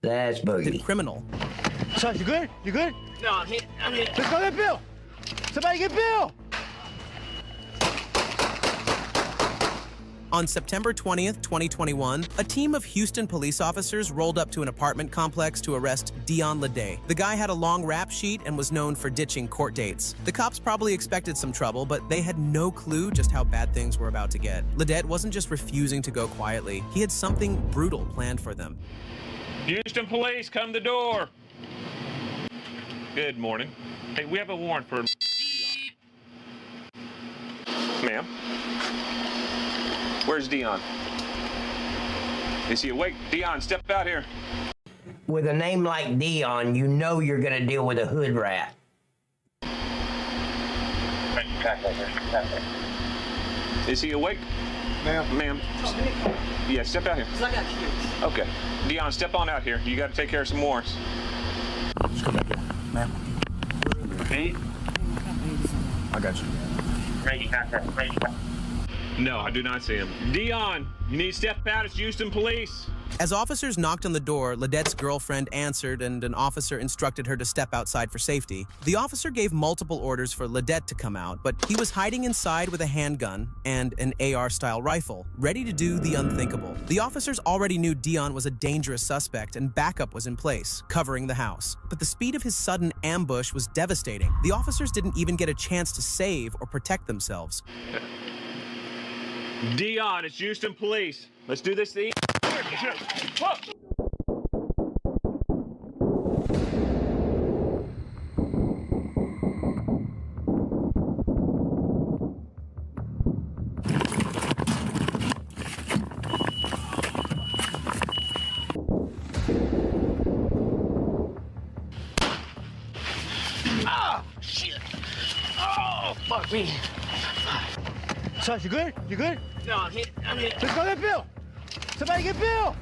That's boogie. Criminal. Son, you good? You good? No, I'm hit. Let's go get Bill. Somebody get Bill. On September 20th, 2021, a team of Houston police officers rolled up to an apartment complex to arrest Dion Ledet. The guy had a long rap sheet and was known for ditching court dates. The cops probably expected some trouble, but they had no clue just how bad things were about to get. Ledet wasn't just refusing to go quietly. He had something brutal planned for them. Houston police, come to the door. Good morning. Hey, we have a warrant for... Ma'am? Where's Dion? Is he awake? Dion, step out here. With a name like Dion, you know you're going to deal with a hood rat. Is he awake? Ma'am. Yeah, step out here. I got kids. Okay. Dion, step on out here. You got to take care of some warrants. Just go back here, ma'am. Me? I got you. No, I do not see him. Dion, you need to step out. It's Houston police. As officers knocked on the door, Ledet's girlfriend answered and an officer instructed her to step outside for safety. The officer gave multiple orders for Ledet to come out, but he was hiding inside with a handgun and an AR-style rifle, ready to do the unthinkable. The officers already knew Dion was a dangerous suspect and backup was in place, covering the house. But the speed of his sudden ambush was devastating. The officers didn't even get a chance to save or protect themselves. Dion, it's Houston police. Let's do this thing. Whoa. Oh, shit. Oh, fuck me. Son, you good? You good? No, I'm hit. Let's go get Bill. Somebody get Bill.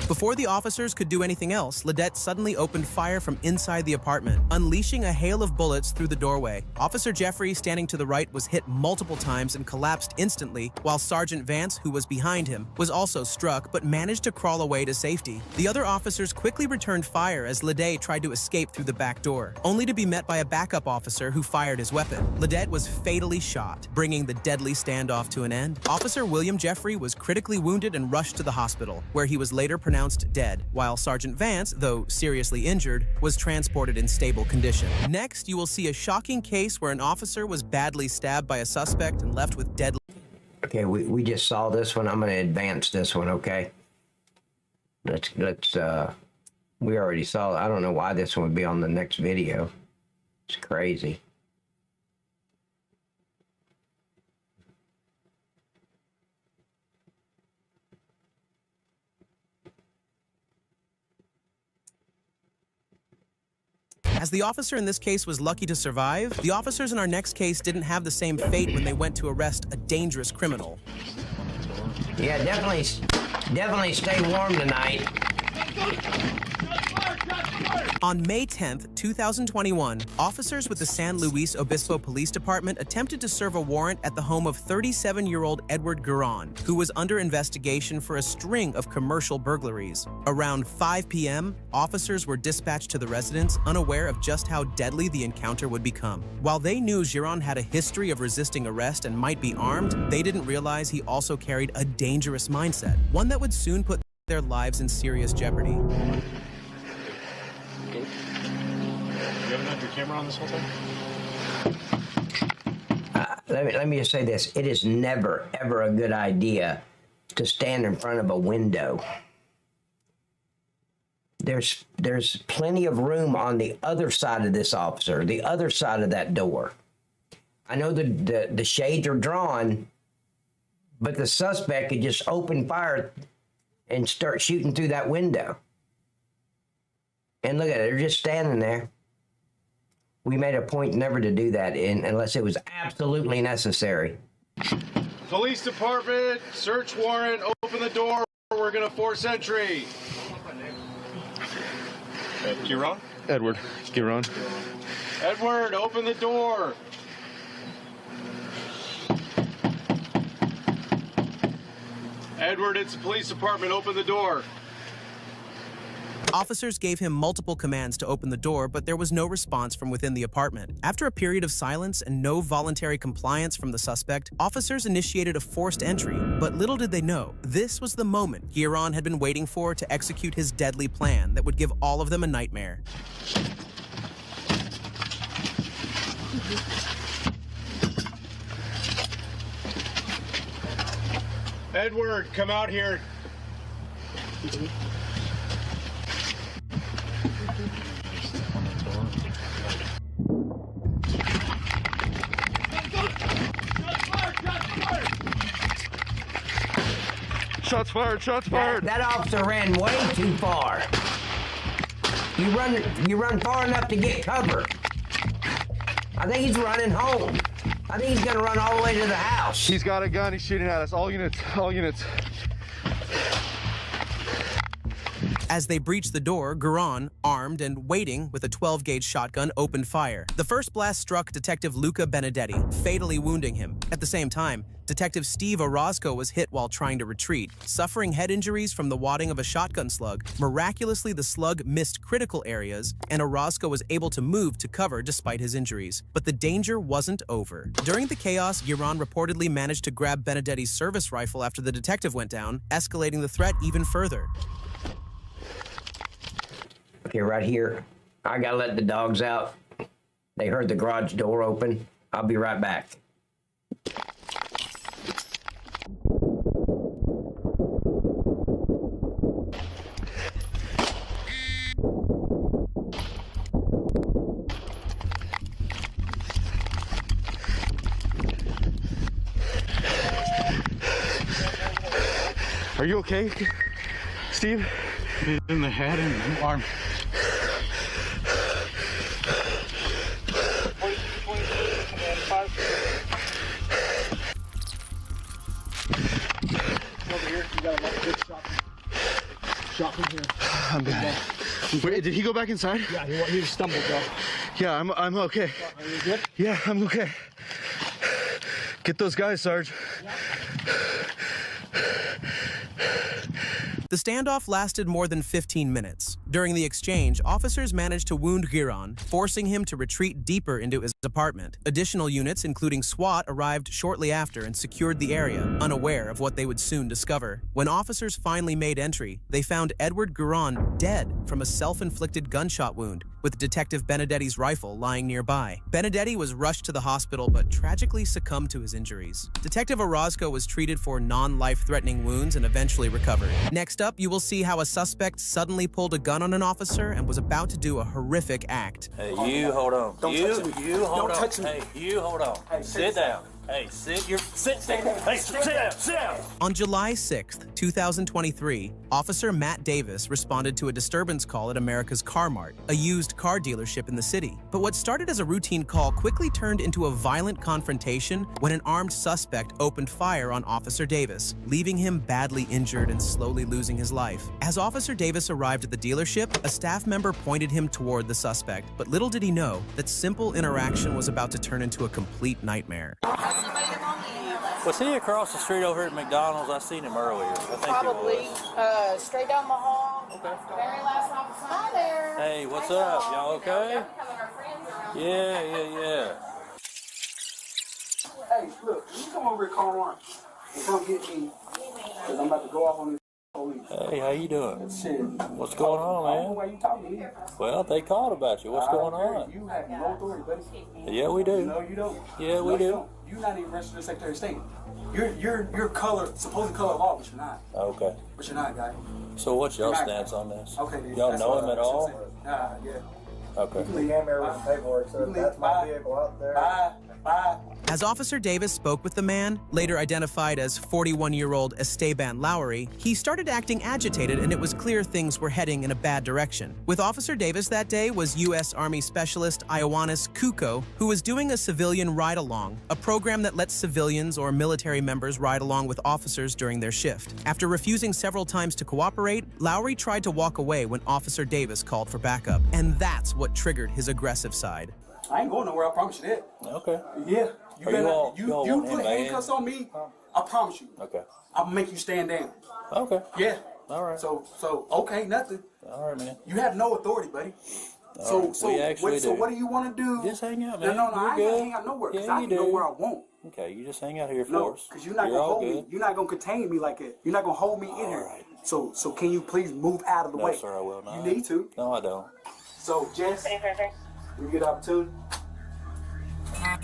Before the officers could do anything else, Ledet suddenly opened fire from inside the apartment, unleashing a hail of bullets through the doorway. Officer Jeffrey, standing to the right, was hit multiple times and collapsed instantly, while Sergeant Vance, who was behind him, was also struck but managed to crawl away to safety. The other officers quickly returned fire as Ledet tried to escape through the back door, only to be met by a backup officer who fired his weapon. Ledet was fatally shot, bringing the deadly standoff to an end. Officer William Jeffrey was critically wounded and rushed to the hospital, where he was later pronounced dead, while Sergeant Vance, though seriously injured, was transported in stable condition. Next, you will see a shocking case where an officer was badly stabbed by a suspect and left with deadly... Okay, we just saw this one. I'm going to advance this one, okay? Let's we already saw it. I don't know why this one would be on the next video. It's crazy. As the officer in this case was lucky to survive, the officers in our next case didn't have the same fate when they went to arrest a dangerous criminal. Yeah, definitely stay warm tonight. On May 10th, 2021, officers with the San Luis Obispo Police Department attempted to serve a warrant at the home of 37-year-old Edward Gueron, who was under investigation for a string of commercial burglaries. Around 5 p.m., officers were dispatched to the residence, unaware of just how deadly the encounter would become. While they knew Gueron had a history of resisting arrest and might be armed, they didn't realize he also carried a dangerous mindset, one that would soon put their lives in serious jeopardy. You haven't had your camera on this whole time? Let me just say this. It is never, ever a good idea to stand in front of a window. There's plenty of room on the other side of this officer, the other side of that door. I know the shades are drawn, but the suspect could just open fire and start shooting through that window. And look at it, they're just standing there. We made a point never to do that unless it was absolutely necessary. Police department, search warrant, open the door. We're going to force entry. Gueron? Edward. Gueron. Edward, open the door. Edward, it's the police department. Open the door. Officers gave him multiple commands to open the door, but there was no response from within the apartment. After a period of silence and no voluntary compliance from the suspect, officers initiated a forced entry. But little did they know, this was the moment Giron had been waiting for to execute his deadly plan that would give all of them a nightmare. Edward, come out here. Shots fired, shots fired. That officer ran way too far. You run far enough to get cover. I think he's running home. I think he's gonna run all the way to the house. He's got a gun, he's shooting at us. All units, all units. As they breached the door, Giron, armed and waiting with a 12-gauge shotgun, opened fire. The first blast struck Detective Luca Benedetti, fatally wounding him. At the same time, Detective Steve Orozco was hit while trying to retreat, suffering head injuries from the wadding of a shotgun slug. Miraculously, the slug missed critical areas, and Orozco was able to move to cover despite his injuries. But the danger wasn't over. During the chaos, Giron reportedly managed to grab Benedetti's service rifle after the detective went down, escalating the threat even further. Okay, right here. I gotta let the dogs out. They heard the garage door open. I'll be right back. Are you okay, Steve? In the head and the arm. Over here, you got a good shot from here. I'm bad. Wait, did he go back inside? Yeah, he just stumbled, though. Yeah, I'm okay. Are you good? Yeah, I'm okay. Get those guys, Sarge. The standoff lasted more than 15 minutes. During the exchange, officers managed to wound Giron, forcing him to retreat deeper into his apartment. Additional units, including SWAT, arrived shortly after and secured the area, unaware of what they would soon discover. When officers finally made entry, they found Edward Giron dead from a self-inflicted gunshot wound, with Detective Benedetti's rifle lying nearby. Benedetti was rushed to the hospital but tragically succumbed to his injuries. Detective Orozco was treated for non-life-threatening wounds and eventually recovered. Next up, you will see how a suspect suddenly pulled a gun on an officer and was about to do a horrific act. Hey, you hold on. Don't touch me. You hold Don't on. touch me. Hey, you hold on. Hey, sit down. Hey, sit down. Hey, sit down. Sit down. On July 6th, 2023, Officer Matt Davis responded to a disturbance call at America's Car Mart, a used car dealership in the city. But what started as a routine call quickly turned into a violent confrontation when an armed suspect opened fire on Officer Davis, leaving him badly injured and slowly losing his life. As Officer Davis arrived at the dealership, a staff member pointed him toward the suspect, but little did he know that simple interaction was about to turn into a complete nightmare. Was he across the street over here at McDonald's? I seen him earlier. I think Probably. It was. Straight down the hall. Okay. Very last officer. Hi there. Hey, what's up? Y'all okay? Yeah. Hey, look, you come over here, call one. And come get me. Because I'm about to go off on this police. Hey, how you doing? Shit. What's going I don't know on, why man? you talking to me. Well, they called about you. What's going on? You have no authority, buddy. Yeah, we do. No, you don't. Yeah, we No, do. you don't. You're not even registered Secretary of State. You're color, supposed color of law, but you're not. Okay. But you're not, guy. So what's your You're not. stance on this? Okay, dude. Y'all That's know what him at I should all? say. Yeah. Okay. He handed me over some paperwork, so that's my vehicle out there. Bye. As Officer Davis spoke with the man, later identified as 41-year-old Esteban Lowry, he started acting agitated and it was clear things were heading in a bad direction. With Officer Davis that day was U.S. Army Specialist Ioannis Kuko, who was doing a civilian ride-along, a program that lets civilians or military members ride along with officers during their shift. After refusing several times to cooperate, Lowry tried to walk away when Officer Davis called for backup, and that's what triggered his aggressive side. I ain't going nowhere, I promise you that. Okay. Yeah. You put handcuffs on me, I promise you. Okay. I'll make you stand down. Okay. Yeah. All right. So okay, nothing. All right, man. You have no authority, buddy. So what do you want to do? Just hang out, man. No, I ain't You're gonna good. hang out nowhere because Yeah, I you can go do. where I want. Okay, you just hang out here for No, us. because you're not gonna all hold good. me. You're not gonna contain me like it. You're not gonna hold me in here. right. So can you please move out of the No, way? sir, I will not. You need to. No, I don't. So Jess, when you get an opportunity,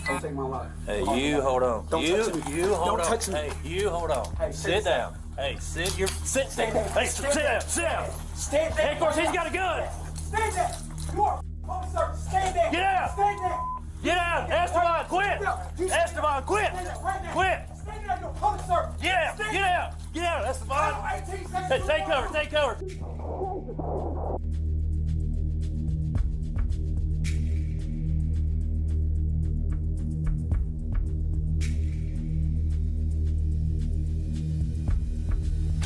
don't take my life. Hey, you hold on. Don't you, touch me. you hold Don't on. touch me. Hey, you hold on. Hey, sit down. Hey, sit Stand down. down. Hey, Stand sit down. down. Sit down. Stand Hey, there. of course, he's got a gun. Stand there. You are officer. Stand there. Get out. Stand there. Get out. Esteban, quit. You Esteban, quit. stand there right now. Quit. Stand there. You're a police officer. Get out. Stand Get there. out. Get out. Esteban. 18 seconds. Hey, take cover. Take cover.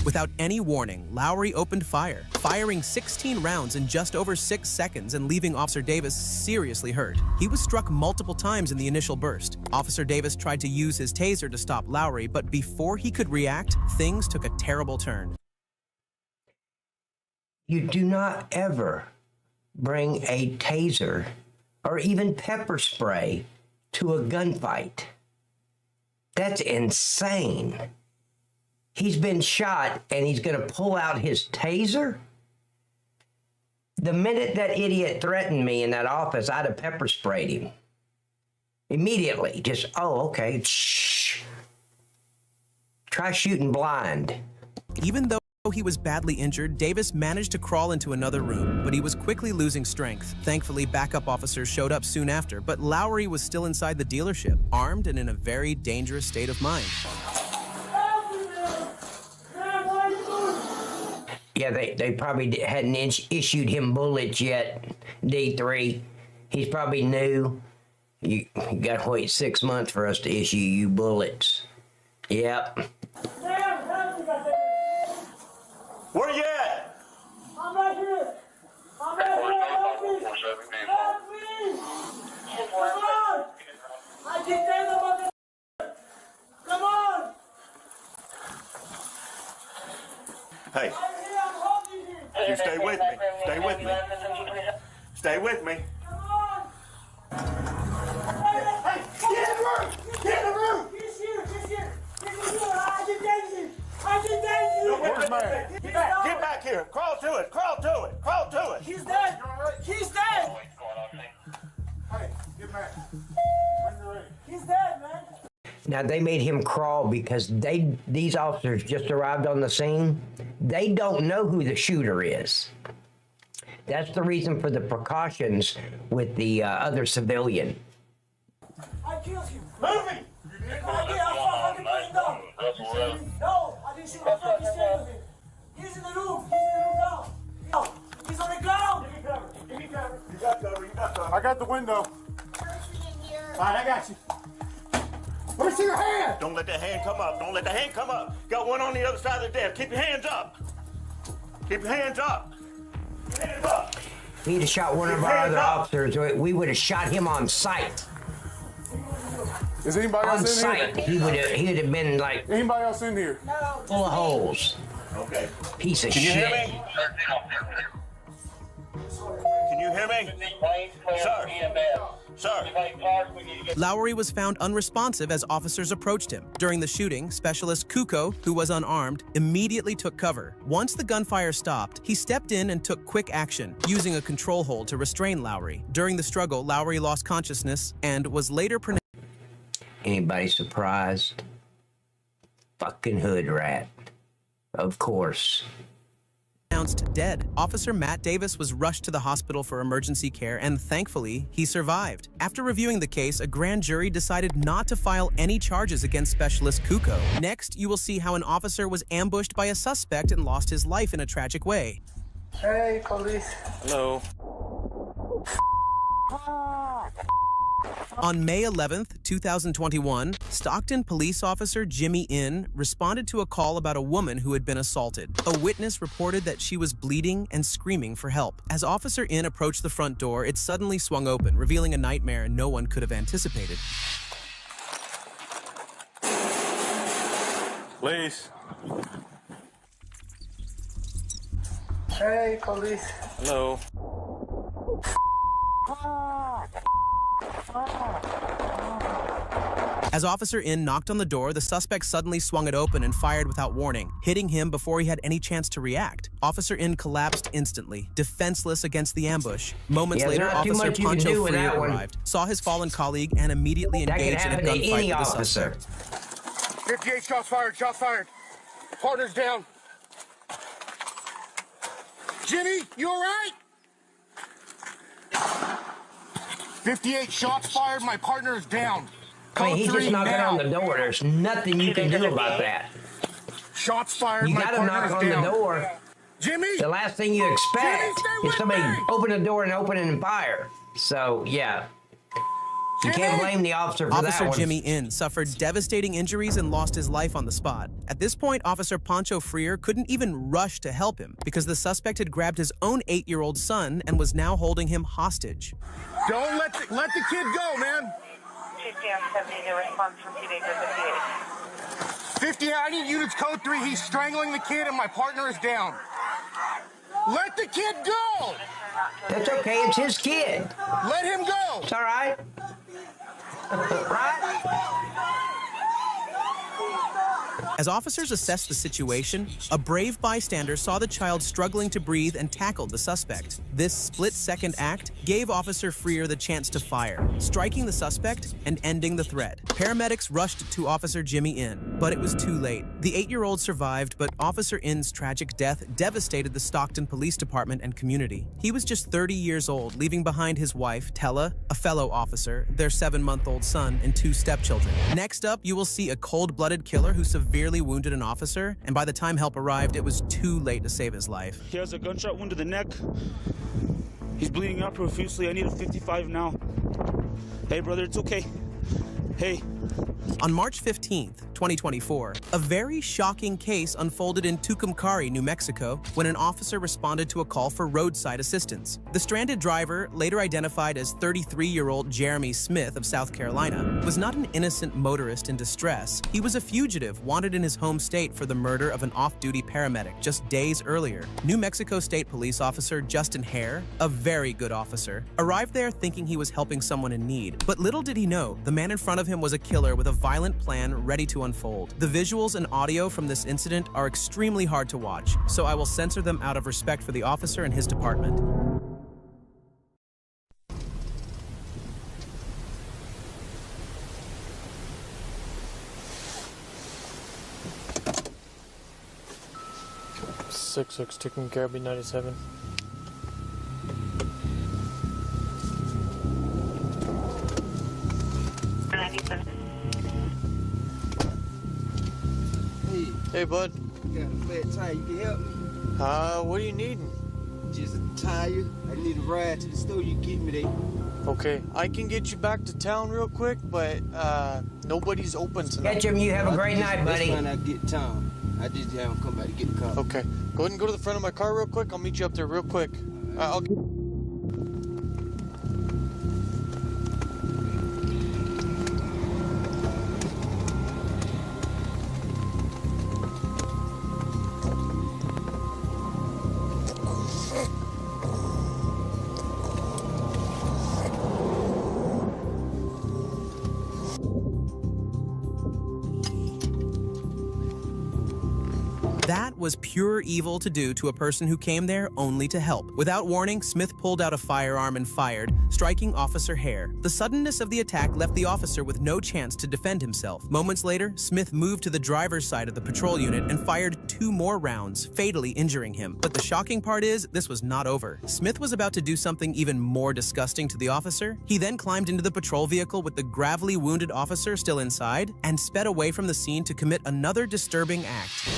Without any warning, Lowry opened fire, firing 16 rounds in just over 6 seconds and leaving Officer Davis seriously hurt. He was struck multiple times in the initial burst. Officer Davis tried to use his taser to stop Lowry, but before he could react, things took a terrible turn. You do not ever bring a taser or even pepper spray to a gunfight. That's insane. He's been shot and he's going to pull out his taser? The minute that idiot threatened me in that office, I'd have pepper sprayed him. Immediately. Just, oh, okay. Shh. Try shooting blind. Even though he was badly injured, Davis managed to crawl into another room, but he was quickly losing strength. Thankfully, backup officers showed up soon after, but Lowry was still inside the dealership, armed and in a very dangerous state of mind. Yeah, they probably hadn't issued him bullets yet, D3. He's probably new. You got to wait 6 months for us to issue you bullets. Yep. Where you at? I'm right here. I'm right here. Help me. Help me. Come on. I can tell about this. Come on. Hey, I'm here. I'm holding you. you stay with me. Stay with me. Stay with me. Come on. Hey, get in the room. Get in the room. He's here. He's here. He's here. I can take you. I can take you. Where's man? Get back here. Crawl to it. Crawl to it. Crawl to it. He's dead. He's dead. Hey, get back. He's dead, man. Now, they made him crawl because these officers just arrived on the scene. They don't know who the shooter is. That's the reason for the precautions with the other civilian. I killed him. Move him. I did. I fucking put him down. No, I didn't shoot my fucking shit with him. He's in the room. He's in the room now. No, he's on the ground. Give me cover. Give me cover. You got cover. You got cover. I got the window. All right, I got you. Let me see your hand. Don't let that hand come up. Don't let the hand come up. Got one on the other side of the desk. Keep your hands up. Keep your hands up. Keep your hands up. If he'd have shot one of our other officers, we would have shot him on sight. Is anybody On else in sight, here? he would have been like Anybody else in here? full of holes. Okay. Piece of Can you shit. hear me? Can you hear me? Sir. Sir. Lowry was found unresponsive as officers approached him. During the shooting, Specialist Kuko, who was unarmed, immediately took cover. Once the gunfire stopped, he stepped in and took quick action, using a control hold to restrain Lowry. During the struggle, Lowry lost consciousness and was later pronounced. Anybody surprised? Fucking hood rat. Of course. Dead. Officer Matt Davis was rushed to the hospital for emergency care, and thankfully, he survived. After reviewing the case, a grand jury decided not to file any charges against Specialist Kuko. Next, you will see how an officer was ambushed by a suspect and lost his life in a tragic way. Hey, police. Hello. On May 11th, 2021, Stockton police officer Jimmy Inn responded to a call about a woman who had been assaulted. A witness reported that she was bleeding and screaming for help. As Officer Inn approached the front door, it suddenly swung open, revealing a nightmare no one could have anticipated. Please. Hey, police. Hello. As Officer In knocked on the door, the suspect suddenly swung it open and fired without warning, hitting him before he had any chance to react. Officer In collapsed instantly, defenseless against the ambush. Moments Yeah, later, there's not too Officer much you can Pancho do with Freer that one. arrived, saw his fallen colleague, and immediately That can engaged in a happen to gunfight any with the officer. suspect. 58 shots fired. Shots fired. Partner's down. Jimmy, you all right? 58 shots fired. My partner is down. I mean, he's Code just 3 knocking now. on the door. There's nothing you can do about that. Shots fired. You My got to partner knock is on down. the door. Jimmy. The last thing you expect Jimmy, stay is with somebody me. open the door and open it and fire. So, yeah. You can't blame the officer for Officer that one. Jimmy In suffered devastating injuries and lost his life on the spot. At this point, Officer Pancho Freer couldn't even rush to help him because the suspect had grabbed his own 8-year-old son and was now holding him hostage. Don't let the kid go, man. 50 on 70, no response from teenager 58. 50, I need units code 3. He's strangling the kid and my partner is down. Let the kid go. That's okay. It's his kid. Let him go. It's all right. Right? As officers assessed the situation, a brave bystander saw the child struggling to breathe and tackled the suspect. This split-second act gave Officer Freer the chance to fire, striking the suspect and ending the threat. Paramedics rushed to Officer Jimmy In, but it was too late. The 8-year-old survived, but Officer In's tragic death devastated the Stockton Police Department and community. He was just 30 years old, leaving behind his wife, Tella, a fellow officer, their 7-month-old son, and 2 stepchildren. Next up, you will see a cold-blooded killer who severely wounded an officer, and by the time help arrived, it was too late to save his life. He has a gunshot wound to the neck. He's bleeding out profusely. I need a 55 now. Hey, brother, it's okay. Hey. On March 15th, 2024, a very shocking case unfolded in Tucumcari, New Mexico, when an officer responded to a call for roadside assistance. The stranded driver, later identified as 33-year-old Jeremy Smith of South Carolina, was not an innocent motorist in distress. He was a fugitive wanted in his home state for the murder of an off-duty paramedic just days earlier. New Mexico State Police Officer Justin Hare, a very good officer, arrived there thinking he was helping someone in need. But little did he know, the man in front of him was a killer with a violent plan ready to unfold. The visuals and audio from this incident are extremely hard to watch, so I will censor them out of respect for the officer and his department. taking care of B97. Hey, bud. Got a flat tire. You can help me? What are you needing? Just a tire. I need a ride to the store. You get me there. Okay, I can get you back to town real quick, but nobody's open tonight. Catch him. You have a great night, buddy. That's when I get town. I just have him come back to get the car. Okay, go ahead and go to the front of my car real quick. I'll meet you up there real quick. I'll get... That was pure evil to do to a person who came there only to help. Without warning, Smith pulled out a firearm and fired, striking Officer Hare. The suddenness of the attack left the officer with no chance to defend himself. Moments later, Smith moved to the driver's side of the patrol unit and fired 2 more rounds, fatally injuring him. But the shocking part is, this was not over. Smith was about to do something even more disgusting to the officer. He then climbed into the patrol vehicle with the gravely wounded officer still inside and sped away from the scene to commit another disturbing act.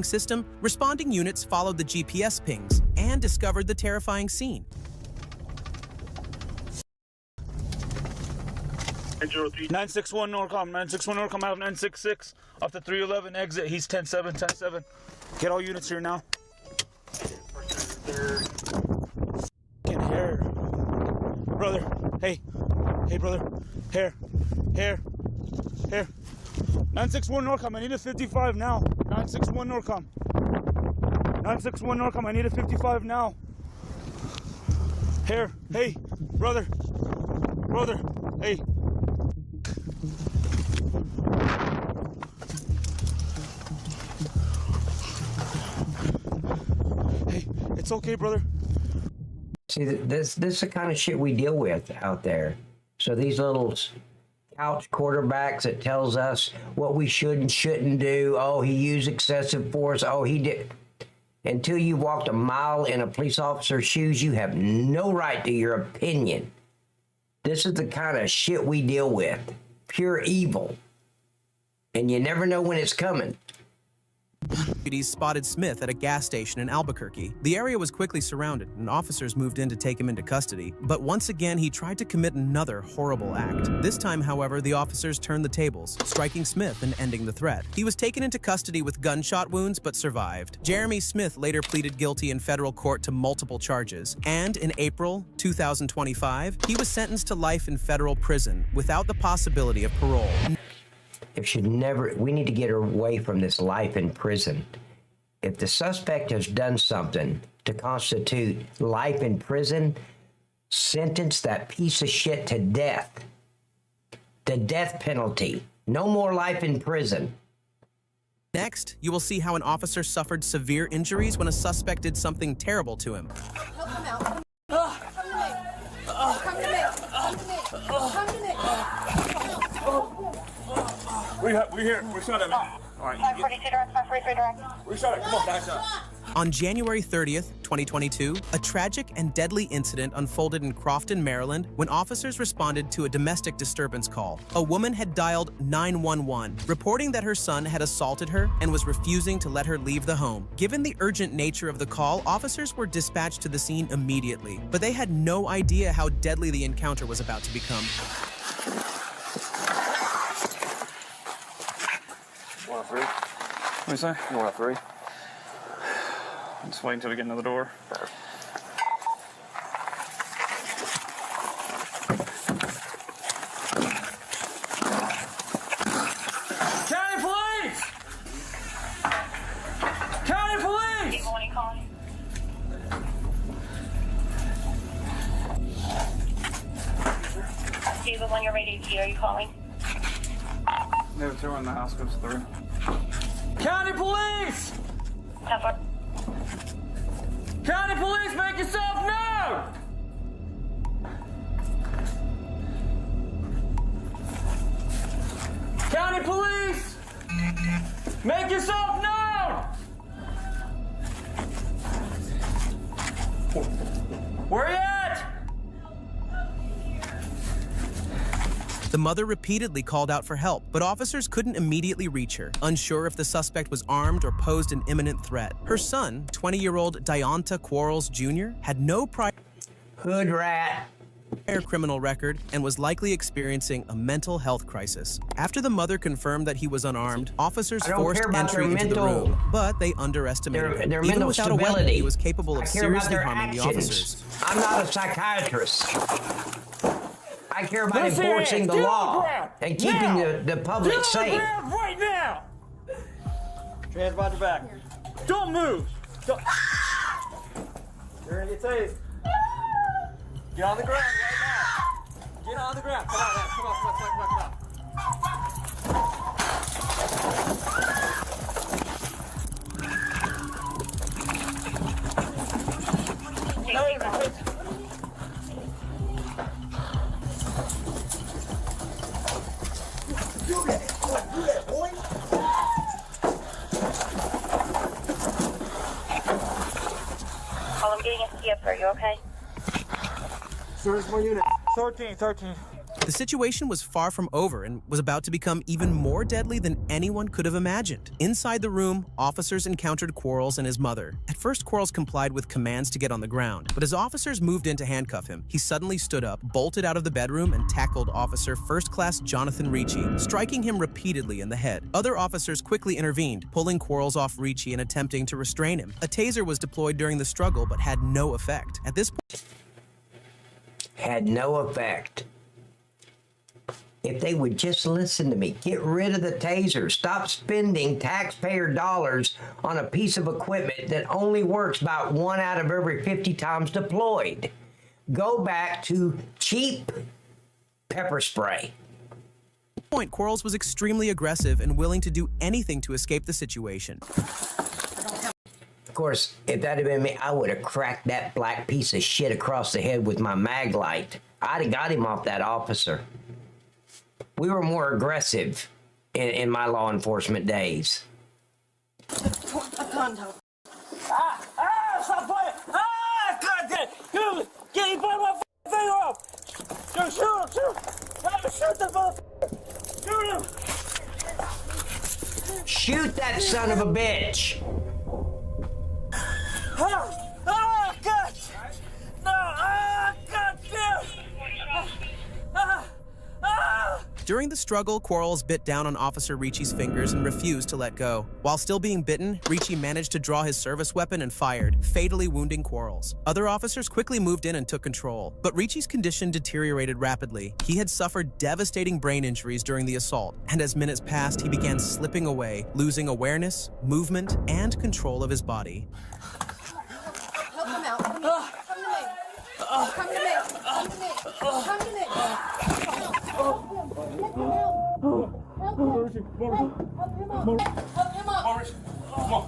System, responding units followed the GPS pings and discovered the terrifying scene. 961 Norcom, 961 Norcom out of 966 off the 311 exit. He's 10-7, 10-7. Get all units here now. Fucking hair. Brother, hey, brother, hair. 961 Norcom, I need a 55 now. 961 Norcom. 961 Norcom, I need a 55 now. Hair, hey, brother, hey. Hey, it's okay, brother. See, this is the kind of shit we deal with out there. So these little couch quarterbacks that tells us what we should and shouldn't do. Oh, he used excessive force. Oh, he did. Until you walked a mile in a police officer's shoes, you have no right to your opinion. This is the kind of shit we deal with. Pure evil. And you never know when it's coming. Deputies spotted Smith at a gas station in Albuquerque. The area was quickly surrounded, and officers moved in to take him into custody. But once again, he tried to commit another horrible act. This time, however, the officers turned the tables, striking Smith and ending the threat. He was taken into custody with gunshot wounds, but survived. Jeremy Smith later pleaded guilty in federal court to multiple charges. And in April 2025, he was sentenced to life in federal prison without the possibility of parole. We need to get away from this life in prison. If the suspect has done something to constitute life in prison, sentence that piece of shit to death. The death penalty. No more life in prison. Next, you will see how an officer suffered severe injuries when a suspect did something terrible to him. Help him out. Come to me. Come to me. We here. We shot him. All right. 542 direct, 543 direct. We shot him. Come on, back up. On January 30th, 2022, a tragic and deadly incident unfolded in Crofton, Maryland, when officers responded to a domestic disturbance call. A woman had dialed 911, reporting that her son had assaulted her and was refusing to let her leave the home. Given the urgent nature of the call, officers were dispatched to the scene immediately, but they had no idea how deadly the encounter was about to become. You want a 3? What do you say? You want a 3? Just wait until we get another door. County Police! County Police! People, what are you calling? Stephen, when you're ready, are you calling? Never 2 in the house goes 3. County Police! Tougher. County Police, make yourself known! County Police! Make yourself known! Where you at? The mother repeatedly called out for help, but officers couldn't immediately reach her, unsure if the suspect was armed or posed an imminent threat. Her son, 20-year-old Deonta Quarles Jr., had no prior hood rat criminal record and was likely experiencing a mental health crisis. After the mother confirmed that he was unarmed, officers forced entry into the room, but they underestimated him. their Even mental without stability. a weapon, he was capable of I care about seriously their harming the actions. officers. I'm not a psychiatrist. I care about Let's see your enforcing hands. the Get on law the ground. and keeping Now. the public Get safe. on the ground right now! Hands behind your back. Don't move! Don't. You're gonna get tased. Get on the ground right now. Get on the ground. Come on, come on. I'm getting a CF. Are you okay? Sir, it's more unit. 13. The The situation was far from over and was about to become even more deadly than anyone could have imagined. Inside the room, officers encountered Quarles and his mother. At first, Quarles complied with commands to get on the ground, but as officers moved in to handcuff him, he suddenly stood up, bolted out of the bedroom, and tackled Officer First Class Jonathan Ricci, striking him repeatedly in the head. Other officers quickly intervened, pulling Quarles off Ricci and attempting to restrain him. A taser was deployed during the struggle, but had no effect. At this point, had no effect. If they would just listen to me, get rid of the taser, stop spending taxpayer dollars on a piece of equipment that only works about 1 out of every 50 times deployed. Go back to cheap pepper spray. At this point, Quarles was extremely aggressive and willing to do anything to escape the situation. Of course, if that had been me, I would have cracked that black piece of shit across the head with my mag light. I'd have got him off that officer. We were more aggressive in my law enforcement days. Stop playing! God damn! Get him by my finger off! Shoot him! Shoot the motherfucker! Shoot him! Shoot that son of a bitch! God! No! God damn! During the struggle, Quarles bit down on Officer Ricci's fingers and refused to let go. While still being bitten, Ricci managed to draw his service weapon and fired, fatally wounding Quarles. Other officers quickly moved in and took control, but Ricci's condition deteriorated rapidly. He had suffered devastating brain injuries during the assault, and as minutes passed, he began slipping away, losing awareness, movement, and control of his body. Help him out. Come to me. Come to me. Come to me. Come to me. Help him. Come on.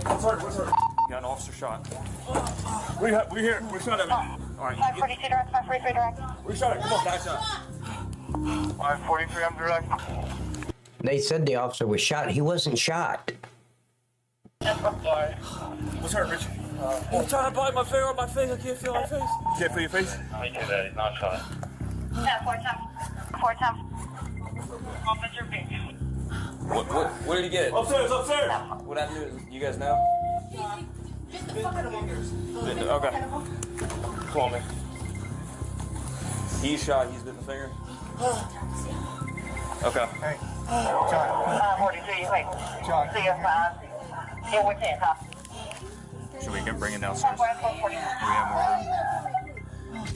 What's hurt? Got an officer shot. We here. We shot at me. All right. 542 direct, 543 direct. We shot at. Come on, guys. 543, I'm direct. They said the officer was shot. He wasn't shot. What's hurt, Rich? I'm trying to bite my finger on my face. I can't feel my face. You can't feel your face? I knew that. He's not shot. 4 times. Officer B. What did he get? Upstairs. What happened? You guys know? Okay. Come on, man. He's shot. He's bit in the finger. Okay. Hey. 43, wait. John. See you, here with 10, huh? Should we get bring it downstairs? We have more room.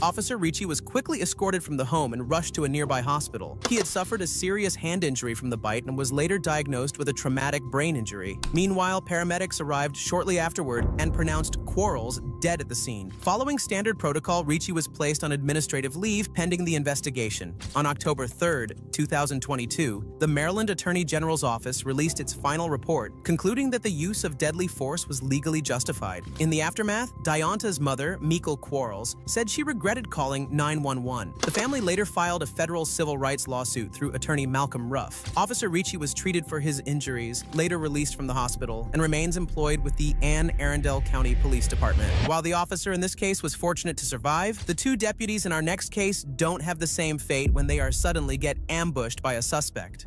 Officer Ricci was quickly escorted from the home and rushed to a nearby hospital. He had suffered a serious hand injury from the bite and was later diagnosed with a traumatic brain injury. Meanwhile, paramedics arrived shortly afterward and pronounced Quarles dead at the scene. Following standard protocol, Ricci was placed on administrative leave pending the investigation. On October 3rd, 2022, the Maryland Attorney General's office released its final report, concluding that the use of deadly force was legally justified. In the aftermath, Dianta's mother, Meikle Quarles, said she regretted calling 911. The family later filed a federal civil rights lawsuit through attorney Malcolm Ruff. Officer Ricci was treated for his injuries, later released from the hospital, and remains employed with the Anne Arundel County Police Department. While the officer in this case was fortunate to survive, the two deputies in our next case don't have the same fate when they are suddenly get ambushed by a suspect.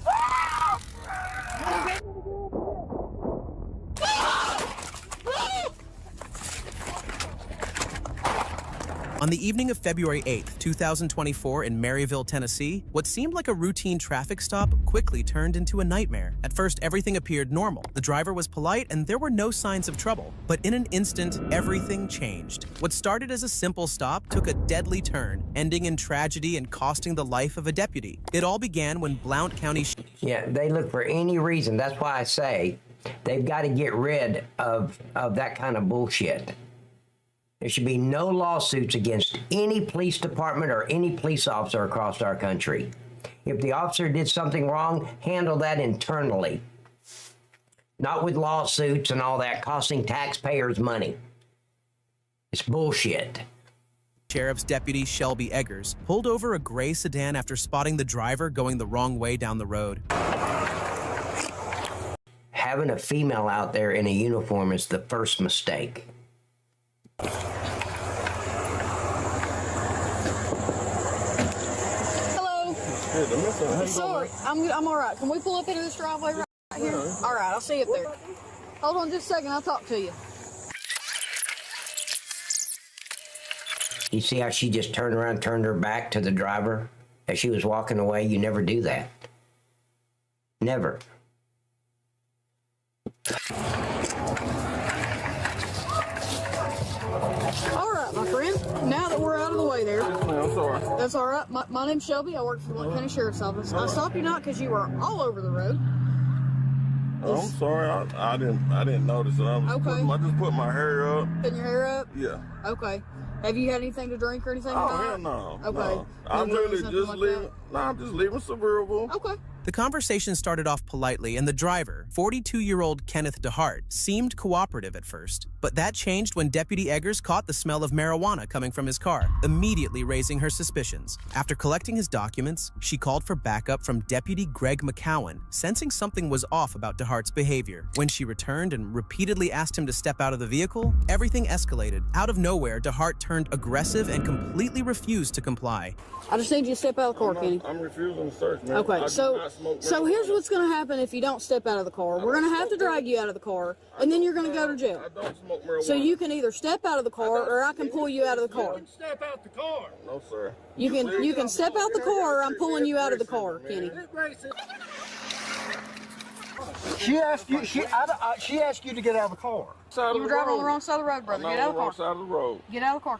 On the evening of February 8th, 2024 in Maryville, Tennessee, what seemed like a routine traffic stop quickly turned into a nightmare. At first, everything appeared normal. The driver was polite and there were no signs of trouble. But in an instant, everything changed. What started as a simple stop took a deadly turn, ending in tragedy and costing the life of a deputy. It all began when Blount County... Yeah, they look for any reason. That's why I say they've got to get rid of that kind of bullshit. There should be no lawsuits against any police department or any police officer across our country. If the officer did something wrong, handle that internally. Not with lawsuits and all that costing taxpayers money. It's bullshit. Sheriff's Deputy Shelby Eggers pulled over a gray sedan after spotting the driver going the wrong way down the road. Having a female out there in a uniform is the first mistake. Sorry, I'm all right. Can we pull up into this driveway right here? All right, I'll see you up there. Hold on just a second. I'll talk to you. You see how she just turned around, turned her back to the driver as she was walking away? You never do that. Never. All right, my friend. Now that we're out of the way there. I'm sorry. That's all right. My name's Shelby. I work for the Blount County Sheriff's Office. I stopped you not because you were all over the road. I'm sorry. I didn't notice it. I just put my hair up. Putting your hair up? Yeah. Okay. Have you had anything to drink or anything? Oh, tonight? hell no. Okay. No. I'm really just leaving. No, I'm just leaving suburban. Okay. The conversation started off politely, and the driver, 42-year-old Kenneth DeHart, seemed cooperative at first. But that changed when Deputy Eggers caught the smell of marijuana coming from his car, immediately raising her suspicions. After collecting his documents, she called for backup from Deputy Greg McCowan, sensing something was off about DeHart's behavior. When she returned and repeatedly asked him to step out of the vehicle, everything escalated. Out of nowhere, DeHart turned aggressive and completely refused to comply. I just need you to step out of the car, Kenny. I'm refusing to search, man. Okay, so here's what's going to happen if you don't step out of the car. We're going to have to drag you out of the car, and then you're going to go to jail. I don't smoke marijuana. So you can either step out of the car, or I can pull you out of the car. Step out the car. No, sir. You can step out the car, or I'm pulling you out of the car, Kenny. She asked you. She asked you to get out of the car. You were driving on the wrong side of the road, brother. Get out of the car. Side of the road. Get out of the car.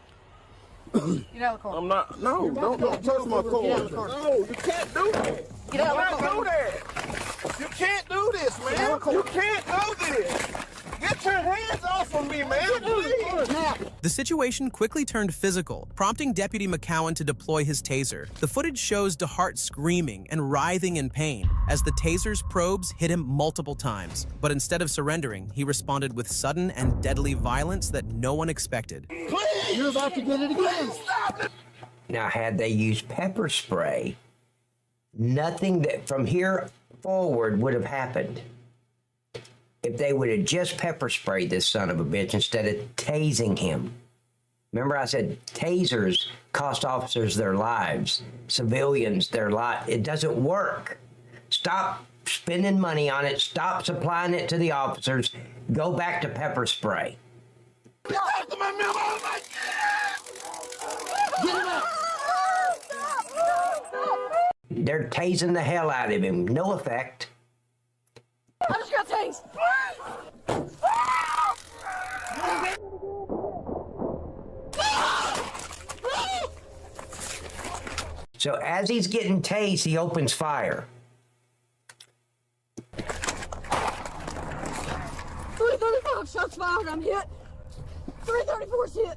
Get out of the car. I'm not. No, don't touch my car. Get out of the car. No, you can't do that. Get out of the car. You can't do that. You can't do this, man. You can't do this. Get your hands off of me, man. Please. The situation quickly turned physical, prompting Deputy McCowan to deploy his taser. The footage shows DeHart screaming and writhing in pain as the taser's probes hit him multiple times. But instead of surrendering, he responded with sudden and deadly violence that no one expected. Please. You're about to get it again. Stop it. Now, had they used pepper spray, nothing that from here forward would have happened. If they would have just pepper sprayed this son of a bitch instead of tasing him. Remember I said tasers cost officers their lives, civilians their lives. It doesn't work. Stop spending money on it. Stop supplying it to the officers. Go back to pepper spray. Get him out. They're tasing the hell out of him. No effect. I just got tased. So as he's getting tased, he opens fire. 335 shots fired. I'm hit. 334's hit.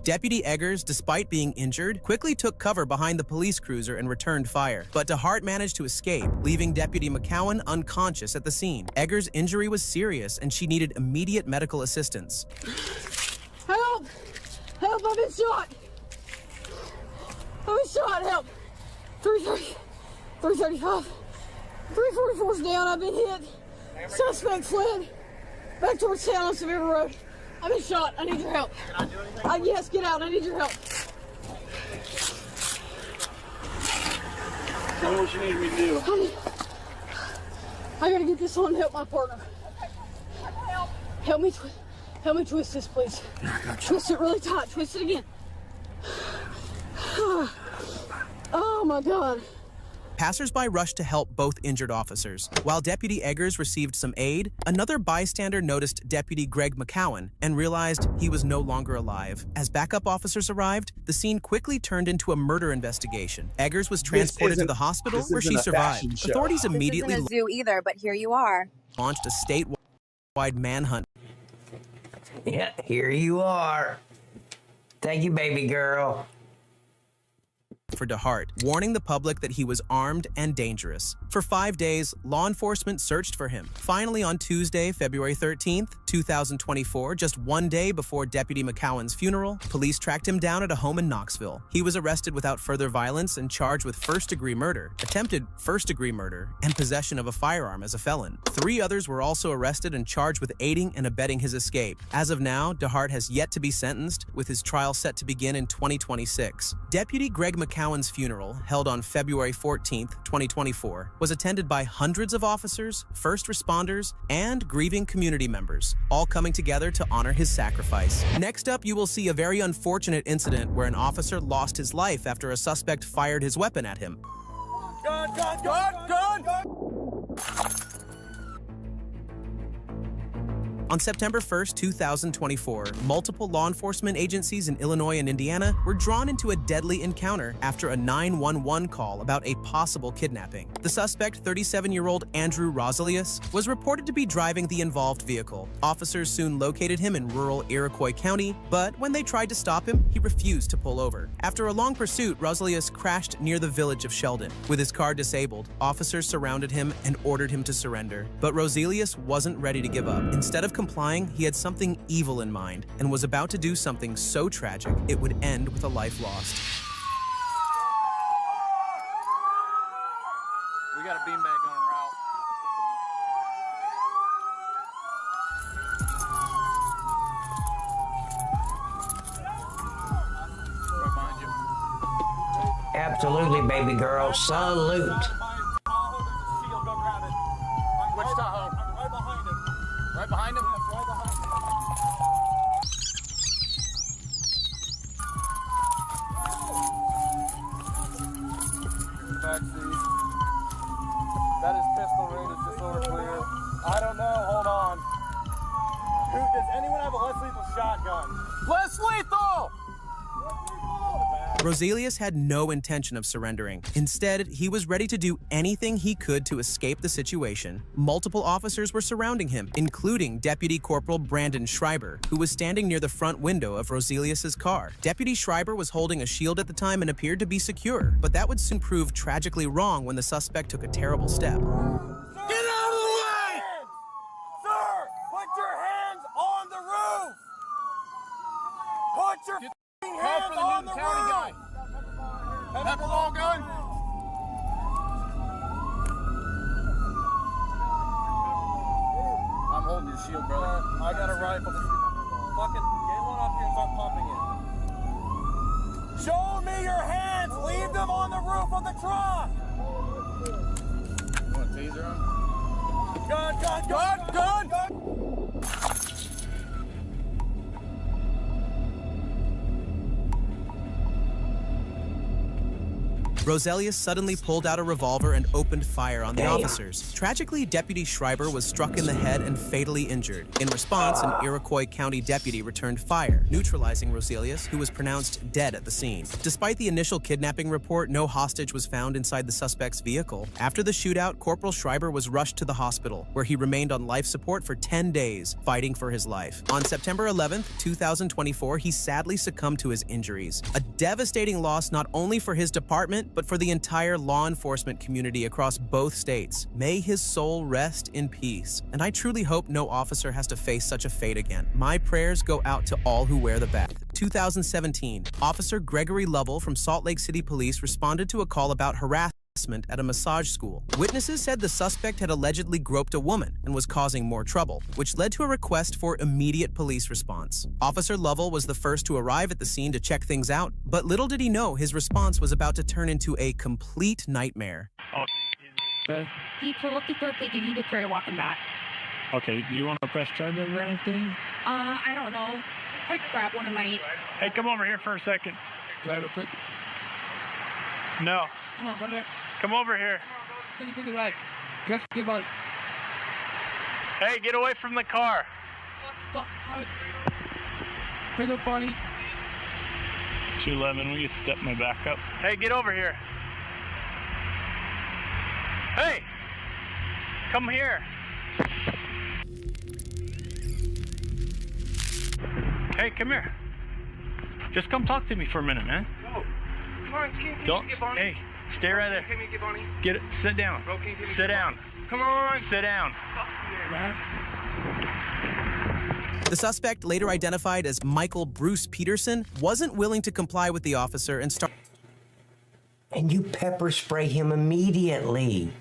Deputy Eggers, despite being injured, quickly took cover behind the police cruiser and returned fire. But DeHart managed to escape, leaving Deputy McCowan unconscious at the scene. Eggers' injury was serious, and she needed immediate medical assistance. Help! Help! I've been shot! I've been shot! Help! 330, 335, 344's down. I've been hit. Suspect fled back towards town on Severe Road. I've been shot. I need your help. Can I do anything? Yes, get out. I need your help. Tell me what you need me to do. I gotta get this on to help my partner. Help me twist this, please. Twist it really tight. Twist it again. Oh my God. Passers-by rushed to help both injured officers. While Deputy Eggers received some aid, another bystander noticed Deputy Greg McCowan and realized he was no longer alive. As backup officers arrived, the scene quickly turned into a murder investigation. Eggers was transported to the hospital where she survived. Authorities immediately This isn't a zoo either, but here you are. launched a statewide manhunt. Yeah, here you are. Thank you, baby girl. For DeHart, warning the public that he was armed and dangerous. For 5 days, law enforcement searched for him. Finally, on Tuesday, February 13th, 2024, just 1 day before Deputy McCowan's funeral, police tracked him down at a home in Knoxville. He was arrested without further violence and charged with first-degree murder, attempted first-degree murder, and possession of a firearm as a felon. 3 others were also arrested and charged with aiding and abetting his escape. As of now, DeHart has yet to be sentenced, with his trial set to begin in 2026. Deputy Greg McCowan Cowan's funeral, held on February 14th, 2024, was attended by hundreds of officers, first responders, and grieving community members, all coming together to honor his sacrifice. Next up, you will see a very unfortunate incident where an officer lost his life after a suspect fired his weapon at him. Gun, gun, gun, gun, gun! On September 1st, 2024, multiple law enforcement agencies in Illinois and Indiana were drawn into a deadly encounter after a 911 call about a possible kidnapping. The suspect, 37-year-old Andrew Rosalius, was reported to be driving the involved vehicle. Officers soon located him in rural Iroquois County, but when they tried to stop him, he refused to pull over. After a long pursuit, Rosalius crashed near the village of Sheldon. With his car disabled, officers surrounded him and ordered him to surrender. But Rosalius wasn't ready to give up. Instead of complying, he had something evil in mind and was about to do something so tragic it would end with a life lost. We got a beanbag on route. Right behind you. Absolutely, baby girl. Salute. Which Tahoe? Right behind him? Right behind him. Backseat. That is pistol rated disorder clear. I don't know. Hold on. Does anyone have a less lethal shotgun? Less lethal! Rosalius had no intention of surrendering. Instead, he was ready to do anything he could to escape the situation. Multiple officers were surrounding him, including Deputy Corporal Brandon Schreiber, who was standing near the front window of Rosalius's car. Deputy Schreiber was holding a shield at the time and appeared to be secure, but that would soon prove tragically wrong when the suspect took a terrible step. Get out of the way! Sir, put your hands on the roof! Put your hands on the roof! Pepper ball gun? I'm holding your shield, brother. I got a rifle. Fucking get one up here and start pumping it. Show me your hands! Leave them on the roof of the truck! You want a taser him? Gun, gun, gun, gun, gun! Rosalius suddenly pulled out a revolver and opened fire on the officers. Tragically, Deputy Schreiber was struck in the head and fatally injured. In response, an Iroquois County deputy returned fire, neutralizing Rosalius, who was pronounced dead at the scene. Despite the initial kidnapping report, no hostage was found inside the suspect's vehicle. After the shootout, Corporal Schreiber was rushed to the hospital, where he remained on life support for 10 days, fighting for his life. On September 11th, 2024, he sadly succumbed to his injuries. A devastating loss not only for his department, but for the entire law enforcement community across both states. May his soul rest in peace. And I truly hope no officer has to face such a fate again. My prayers go out to all who wear the badge. 2017, Officer Gregory Lovell from Salt Lake City Police responded to a call about harassment at a massage school. Witnesses said the suspect had allegedly groped a woman and was causing more trouble, which led to a request for immediate police response. Officer Lovell was the first to arrive at the scene to check things out, but little did he know his response was about to turn into a complete nightmare. People looking for a thing, you need to try walking back. Okay, do you want to press charges or anything? I don't know. I grab one of my... Hey, come over here for a second. Grab it quick. No. Come on, brother. Come over here. Take it right. Just give up. Hey, get away from the car. Pretty funny. 211, will you step my back up? Hey, get over here. Hey! Come here. Hey, come here. Just come talk to me for a minute, man. No. Come on, can Don't. you get Bonnie? Hey, stay right there. Can you get Bonnie? Get it. Sit down. Bro, can you Sit down. Come on. Sit down. The suspect, later identified as Michael Bruce Peterson, wasn't willing to comply with the officer and started... And you pepper spray him immediately.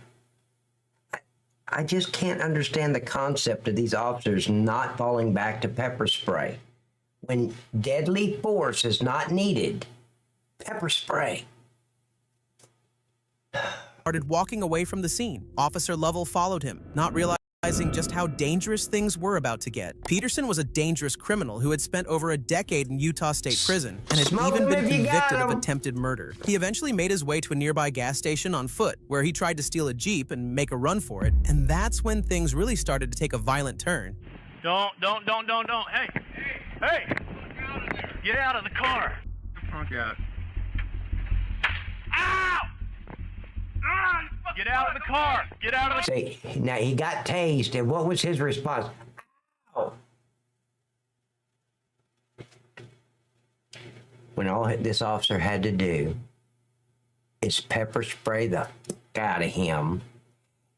I just can't understand the concept of these officers not falling back to pepper spray. When deadly force is not needed, pepper spray. started walking away from the scene. Officer Lovell followed him, not realizing just how dangerous things were about to get. Peterson was a dangerous criminal who had spent over a decade in Utah State Prison and had Smoke even him been if you got convicted of him. attempted murder. He eventually made his way to a nearby gas station on foot, where he tried to steal a Jeep and make a run for it, and that's when things really started to take a violent turn. Don't. Hey! Get out of the car. Get out. Ow! Get out of the car. Get out of the See, now he got tased, and what was his response? Ow. When all this officer had to do is pepper spray the out of him,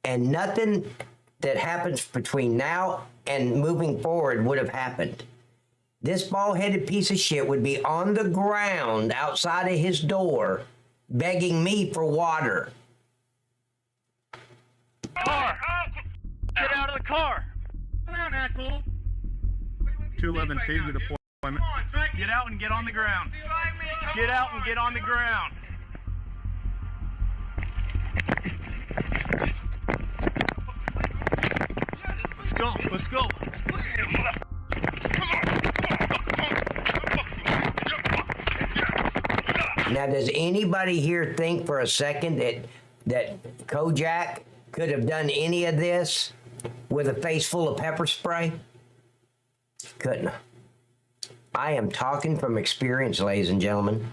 and nothing that happens between now and moving forward would have happened. This bald-headed piece of shit would be on the ground outside of his door begging me for water. car. Get out of the car. Come on, asshole. 211 Taser deployment. Get out and get on the ground. Get out and get on the ground. Let's go. Let's go. Now, does anybody here think for a second that Kojak could have done any of this with a face full of pepper spray? Couldn't. I am talking from experience, ladies and gentlemen.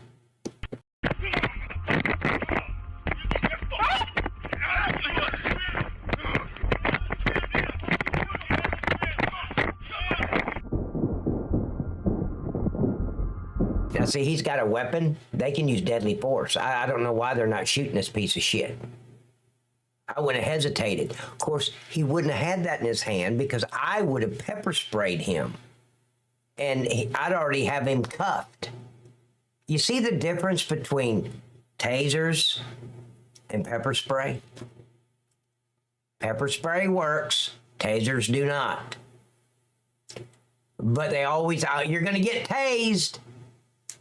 Now, see, he's got a weapon. They can use deadly force. I don't know why they're not shooting this piece of shit. I wouldn't have hesitated. Of course, he wouldn't have had that in his hand because I would have pepper sprayed him. And I'd already have him cuffed. You see the difference between tasers and pepper spray? Pepper spray works. Tasers do not. But they always, you're going to get tased.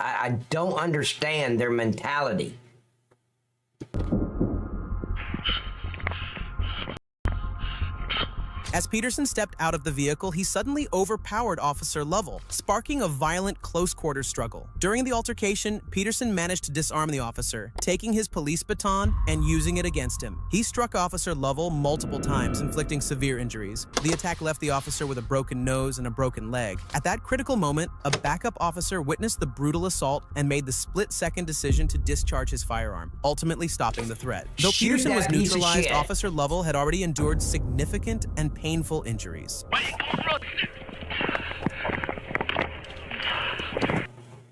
I don't understand their mentality. As Peterson stepped out of the vehicle, he suddenly overpowered Officer Lovell, sparking a violent close-quarters struggle. During the altercation, Peterson managed to disarm the officer, taking his police baton and using it against him. He struck Officer Lovell multiple times, inflicting severe injuries. The attack left the officer with a broken nose and a broken leg. At that critical moment, a backup officer witnessed the brutal assault and made the split-second decision to discharge his firearm, ultimately stopping the threat. Though Peterson was neutralized, Officer Lovell had already endured significant and painful injuries.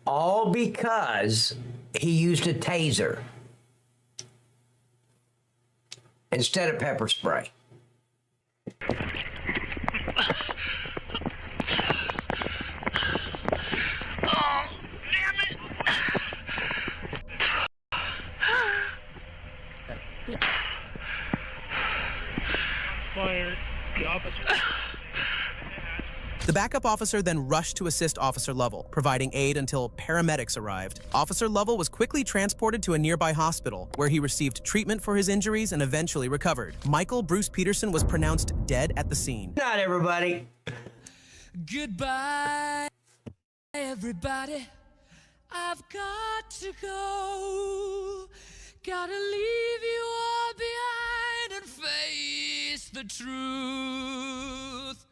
All because he used a taser instead of pepper spray. Fire. The officer. The backup officer then rushed to assist Officer Lovell, providing aid until paramedics arrived. Officer Lovell was quickly transported to a nearby hospital, where he received treatment for his injuries and eventually recovered. Michael Bruce Peterson was pronounced dead at the scene. Not everybody. Goodbye, everybody. I've got to go. Gotta leave you all behind and face the truth.